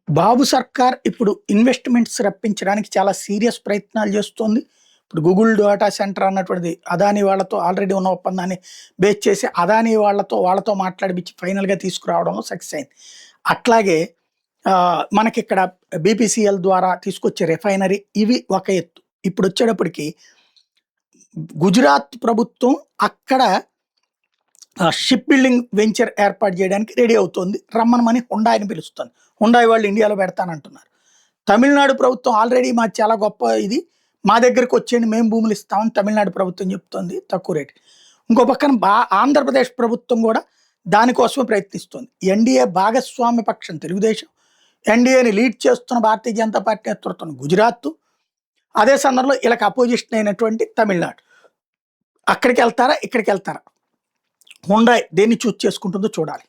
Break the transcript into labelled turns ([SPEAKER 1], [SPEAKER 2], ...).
[SPEAKER 1] బాబు సర్కార్ ఇప్పుడు ఇన్వెస్ట్మెంట్స్ రప్పించడానికి చాలా సీరియస్ ప్రయత్నాలు చేస్తోంది. ఇప్పుడు గూగుల్ డేటా సెంటర్ అన్నటువంటిది అదానీ వాళ్ళతో ఆల్రెడీ ఉన్న ఒప్పందాన్ని బేస్ చేసి అదానీ వాళ్ళతో మాట్లాడిపిచ్చి ఫైనల్‌గా తీసుకురావడంలో సక్సెస్ అయింది. అట్లాగే మనకిక్కడ బీపీసీఎల్ ద్వారా తీసుకొచ్చే రిఫైనరీ ఇవి ఒక ఎత్తు. ఇప్పుడొచ్చేటప్పటికి గుజరాత్ ప్రభుత్వం అక్కడ షిప్ బిల్డింగ్ వెంచర్ ఏర్పాటు చేయడానికి రెడీ అవుతోంది. రమ్మనమని హుండాయిని పిలుస్తుంది. హుండాయ్ వాళ్ళు ఇండియాలో పెడతానంటున్నారు. తమిళనాడు ప్రభుత్వం ఆల్రెడీ మాది చాలా గొప్ప ఇది. మా దగ్గరికి వచ్చేయండి మేము భూములు ఇస్తామని తమిళనాడు ప్రభుత్వం చెప్తోంది తక్కువ రేటుకి. ఇంకో పక్కన ఆంధ్రప్రదేశ్ ప్రభుత్వం కూడా దానికోసమే ప్రయత్నిస్తోంది. ఎన్డీఏ భాగస్వామ్య పక్షం తెలుగుదేశం, ఎన్డీఏని లీడ్ చేస్తున్న భారతీయ జనతా పార్టీ నేతృత్వం గుజరాత్, అదే సందర్భంలో వీళ్ళకి అపోజిషన్ అయినటువంటి తమిళనాడు. అక్కడికి వెళ్తారా, ఇక్కడికి వెళ్తారా? హుండాయ్ దేన్ని చూజ్ చేసుకుంటుందో చూడాలి.